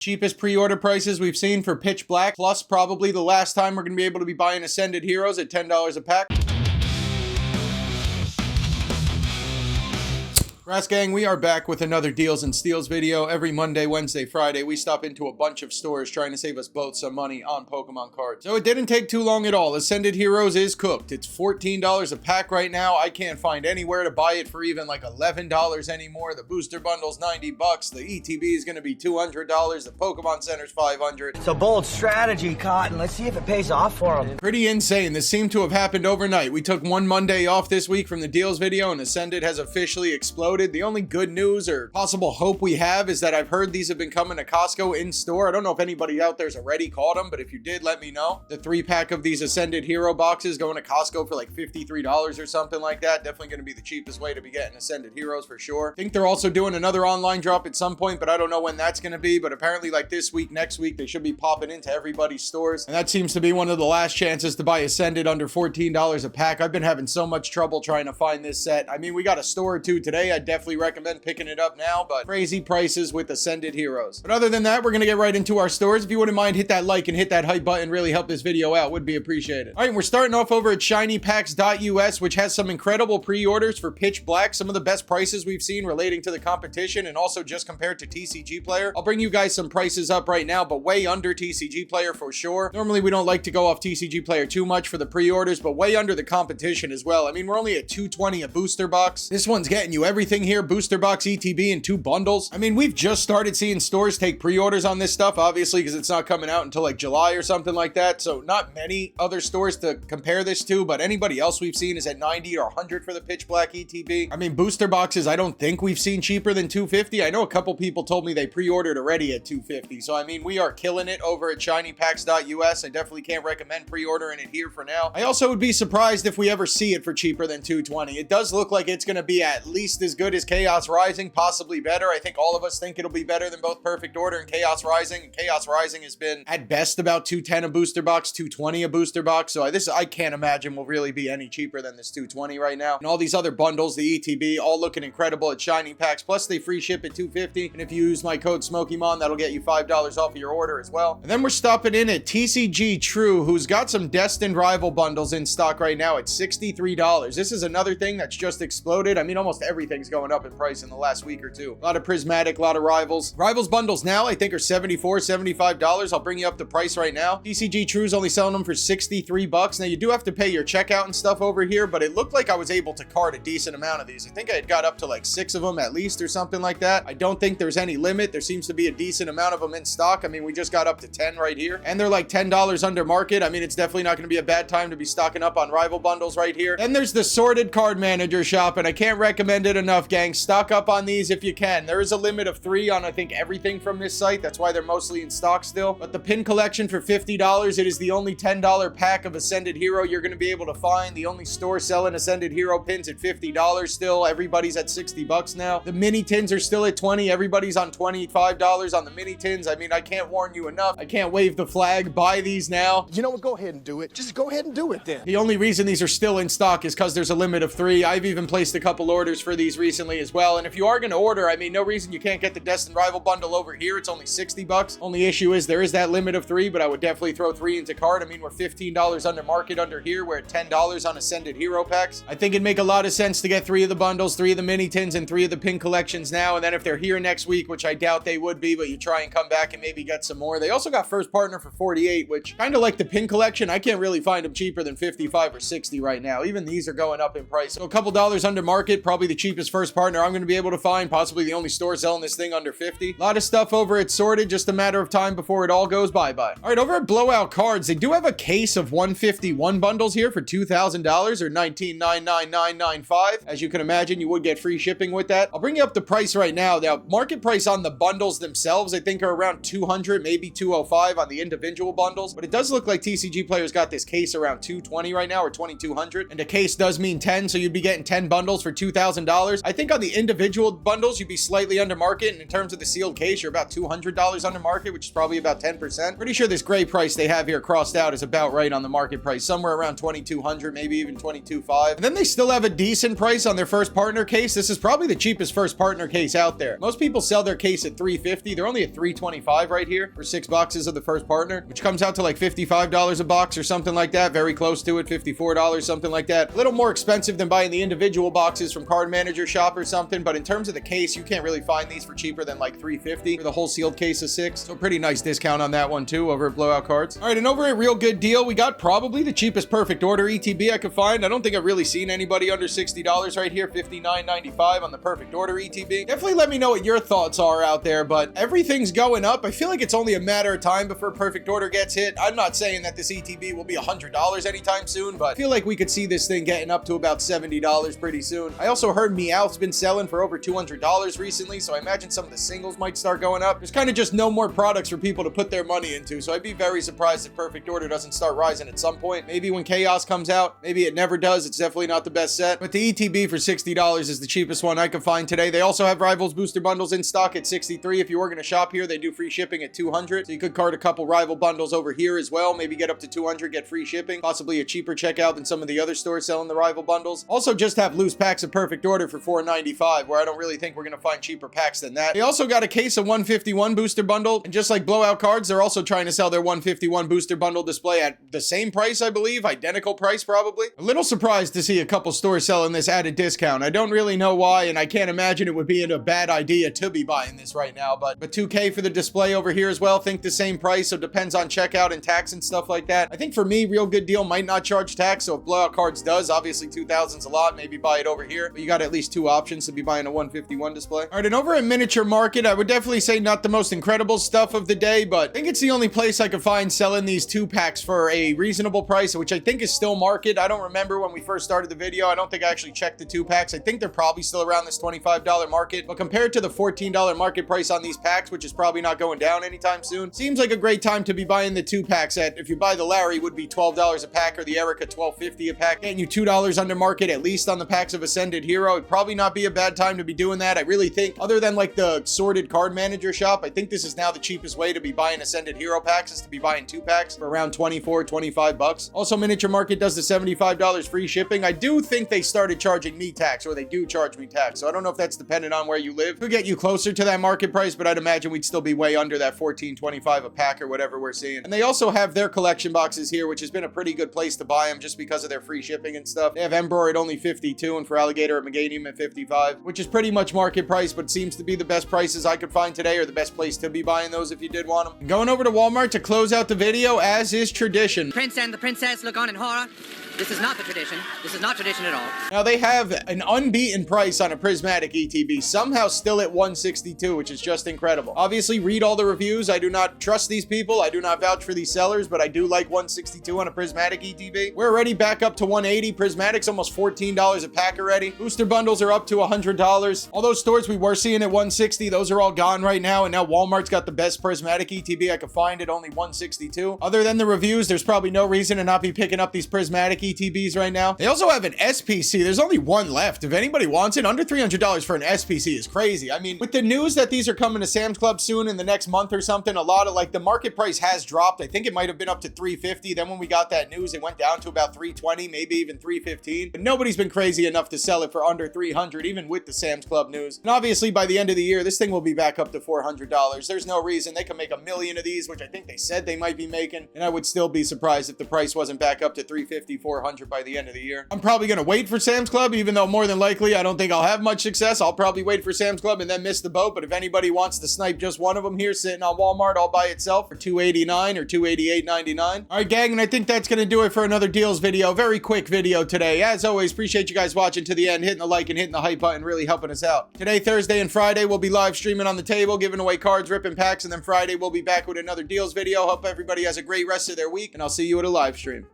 Cheapest pre-order prices we've seen for Pitch Black, plus probably the last time we're going to be able to be buying Ascended Heroes at $10 a pack. Brass Gang, we are back with another Deals and Steals video. Every Monday, Wednesday, Friday, we stop into a bunch of stores trying to save us both some money on Pokemon cards. So it didn't take too long at all. Ascended Heroes is cooked. It's $14 a pack right now. I can't find anywhere to buy it for even like $11 anymore. The booster bundle's 90 bucks. The ETB is going to be $200. The Pokemon Center's $500. It's a bold strategy, Cotton. Let's see if it pays off for them. Pretty insane. This seemed to have happened overnight. We took one Monday off this week from the Deals video and Ascended has officially exploded. The only good news or possible hope we have is that I've heard these have been coming to Costco in store. I don't know if anybody out there's already caught them, but if you did, let me know. The 3-pack of these Ascended Hero boxes going to Costco for like $53 or something like that. Definitely going to be the cheapest way to be getting Ascended Heroes for sure. I think they're also doing another online drop at some point, but I don't know when that's going to be. But apparently like this week, next week, they should be popping into everybody's stores. And that seems to be one of the last chances to buy Ascended under $14 a pack. I've been having so much trouble trying to find this set. I mean, we got a store or two today. I definitely recommend picking it up now, but crazy prices with Ascended Heroes. But other than that, we're gonna get right into our stores. If you wouldn't mind, hit that like and hit that hype button. Really help this video out. Would be appreciated. All right, we're starting off over at shinypacks.us, which has some incredible pre-orders for Pitch Black. Some of the best prices we've seen relating to the competition and also just compared to TCG Player. I'll bring you guys some prices up right now, but way under TCG Player for sure. Normally, we don't like to go off TCG Player too much for the pre-orders, but way under the competition as well. I mean, we're only at $220 a booster box. This one's getting you everything here. Booster box, ETB, in 2 bundles. I mean, we've just started seeing stores take pre-orders on this stuff, obviously, because it's not coming out until like July or something like that. So not many other stores to compare this to, but anybody else we've seen is at 90 or 100 for the Pitch Black ETB. I mean, booster boxes, I don't think we've seen cheaper than $250. I know a couple people told me they pre-ordered already at $250. So I mean, we are killing it over at shinypacks.us. I definitely can't recommend pre-ordering it here for now. I also would be surprised if we ever see it for cheaper than $220. It does look like it's going to be at least as good as Chaos Rising, possibly better. I think all of us think it'll be better than both Perfect Order and Chaos Rising. And Chaos Rising has been at best about $210 a booster box, $220 a booster box. So I can't imagine will really be any cheaper than this $220 right now. And all these other bundles, the ETB, all looking incredible at Shiny Packs. Plus they free ship at $250. And if you use my code SmokeMon, that'll get you $5 off of your order as well. And then we're stopping in at TCGTrue, who's got some Destined Rival bundles in stock right now at $63. This is another thing that's just exploded. I mean, almost everything's going up in price in the last week or two. A lot of Prismatic, a lot of Rivals. Rivals bundles now, I think, are $74, $75. I'll bring you up the price right now. TCGTrue's only selling them for 63 bucks. Now, you do have to pay your checkout and stuff over here, but it looked like I was able to cart a decent amount of these. I think I had got up to like 6 of them at least or something like that. I don't think there's any limit. There seems to be a decent amount of them in stock. I mean, we just got up to 10 right here, and they're like $10 under market. I mean, it's definitely not going to be a bad time to be stocking up on Rival bundles right here. Then there's the Sorted Card Manager shop, and I can't recommend it enough, gang. Stock up on these if you can. There is a limit of 3 on, I think, everything from this site. That's why they're mostly in stock still. But the pin collection for $50, it is the only $10 pack of Ascended Hero you're going to be able to find. The only store selling Ascended Hero pins at $50 still. Everybody's at 60 bucks now. The mini tins are still at 20. Everybody's on $25 on the mini tins. I mean, I can't warn you enough. I can't wave the flag. Buy these now. You know what? Go ahead and do it. Just go ahead and do it then. The only reason these are still in stock is because there's a limit of 3. I've even placed a couple orders for these recently as well. And if you are going to order, I mean, no reason you can't get the Destined Rival bundle over here. It's only 60 bucks. Only issue is there is that limit of 3, but I would definitely throw 3 into cart. I mean, we're $15 under market under here. We're at $10 on Ascended Hero packs. I think it'd make a lot of sense to get 3 of the bundles, 3 of the mini tins, and 3 of the pin collections now. And then if they're here next week, which I doubt they would be, but you try and come back and maybe get some more. They also got First Partner for 48, which kind of like the pin collection. I can't really find them cheaper than 55 or 60 right now. Even these are going up in price. So a couple dollars under market, probably the cheapest First Partner I'm going to be able to find. Possibly the only store selling this thing under 50. A lot of stuff over at Sorted, just a matter of time before it all goes bye-bye. All right, over at Blowout Cards, they do have a case of 151 bundles here for $2,000 or $19,999.95. As you can imagine, you would get free shipping with that. I'll bring you up the price right now. Now, market price on the bundles themselves, I think are around $200, maybe $205 on the individual bundles, but it does look like TCG Player's got this case around $220 right now or $2,200, and a case does mean 10, so you'd be getting 10 bundles for $2,000. I think on the individual bundles, you'd be slightly under market. And in terms of the sealed case, you're about $200 under market, which is probably about 10%. Pretty sure this gray price they have here crossed out is about right on the market price, somewhere around $2,200, maybe even $22,500. And then they still have a decent price on their first partner case. This is probably the cheapest first partner case out there. Most people sell their case at $350. They're only at $325 right here for 6 boxes of the first partner, which comes out to like $55 a box or something like that. Very close to it, $54, something like that. A little more expensive than buying the individual boxes from Card Manager Shop or something, but in terms of the case, you can't really find these for cheaper than like $350 for the whole sealed case of 6. So pretty nice discount on that one too over at Blowout Cards. All right, and over at Real Good Deal, we got probably the cheapest perfect order ETB I could find. I don't think I've really seen anybody under $60 right here, $59.95 on the perfect order ETB. Definitely let me know what your thoughts are out there, but everything's going up. I feel like it's only a matter of time before perfect order gets hit. I'm not saying that this ETB will be $100 anytime soon, but I feel like we could see this thing getting up to about $70 pretty soon. I also heard Meowth's been selling for over $200 recently, so I imagine some of the singles might start going up. There's kind of just no more products for people to put their money into, so I'd be very surprised if perfect order doesn't start rising at some point. Maybe when Chaos comes out, maybe it never does. It's definitely not the best set, but the ETB for $60 is the cheapest one I could find today. They also have Rivals booster bundles in stock at $63. If you were going to shop here, they do free shipping at $200, so you could card a couple rival bundles over here as well, maybe get up to $200, get free shipping, possibly a cheaper checkout than some of the other stores selling the rival bundles. Also just have loose packs of perfect order for $4.95, where I don't really think we're going to find cheaper packs than that. They also got a case of 151 booster bundle, and just like Blowout Cards, they're also trying to sell their 151 booster bundle display at the same price, I believe, identical price probably. A little surprised to see a couple stores selling this at a discount. I don't really know why, and I can't imagine it would be a bad idea to be buying this right now, but $2K for the display over here as well, think the same price, so depends on checkout and tax and stuff like that. I think for me, Real Good Deal might not charge tax, so if Blowout Cards does, obviously 2,000's a lot, maybe buy it over here, but you got at least 2 options to be buying a 151 display. All right, and over at Miniature Market, I would definitely say not the most incredible stuff of the day, but I think it's the only place I could find selling these 2-packs for a reasonable price, which I think is still market. I don't remember when we first started the video. I don't think I actually checked the 2-packs. I think they're probably still around this $25 market, but compared to the $14 market price on these packs, which is probably not going down anytime soon, seems like a great time to be buying the 2-packs at, if you buy the Larry, would be $12 a pack, or the Erica $12.50 a pack, getting you $2 under market at least on the packs of Ascended Hero. It'd probably not be a bad time to be doing that. I really think, other than like the sorted Card Manager Shop, I think this is now the cheapest way to be buying Ascended Hero packs, is to be buying 2-packs for around $24-25. Also, Miniature Market does the $75 free shipping. I do think they started charging me tax, or they do charge me tax, so I don't know if that's dependent on where you live. It could get you closer to that market price, but I'd imagine we'd still be way under that $14.25 a pack or whatever we're seeing. And they also have their collection boxes here, which has been a pretty good place to buy them just because of their free shipping and stuff. They have Emperor at only $52 and for Alligator at Meganium at $55, which is pretty much market price, but seems to be the best prices I could find today, or the best place to be buying those if you did want them. And going over to Walmart to close out the video, as is tradition. Prince and the princess look on in horror. This is not the tradition. This is not tradition at all. Now they have an unbeaten price on a prismatic ETB, somehow still at $162, which is just incredible. Obviously, read all the reviews. I do not trust these people. I do not vouch for these sellers, but I do like $162 on a prismatic ETB. We're already back up to $180. Prismatic's almost $14 a pack already. Booster bundles are up to $100. All those stores we were seeing at $160, those are all gone right now, and now Walmart's got the best prismatic ETB I could find at only $162. Other than the reviews, there's probably no reason to not be picking up these prismatic ETBs right now. They also have an SPC. There's only one left. If anybody wants it, under $300 for an SPC is crazy. I mean, with the news that these are coming to Sam's Club soon in the next month or something, a lot of like the market price has dropped. I think it might have been up to $350. Then when we got that news, it went down to about $320, maybe even $315. But nobody's been crazy enough to sell it for under $300, even with the Sam's Club news. And obviously by the end of the year, this thing will be back up to $400. There's no reason they can make 1 million of these, which I think they said they might be making. And I would still be surprised if the price wasn't back up to $350, $400 by the end of the year. I'm probably going to wait for Sam's Club, even though more than likely I don't think I'll have much success. I'll probably wait for Sam's Club and then miss the boat. But if anybody wants to snipe just one of them here sitting on Walmart all by itself for $289 or $288.99. All right, gang, and I think that's going to do it for another deals video. Very quick video today. As always, appreciate you guys watching to the end, hitting the like and hitting the hype button, really helping us out. Today, Thursday, and Friday, we'll be live streaming on the table, giving away cards, ripping packs, and then Friday, we'll be back with another deals video. Hope everybody has a great rest of their week, and I'll see you at a live stream.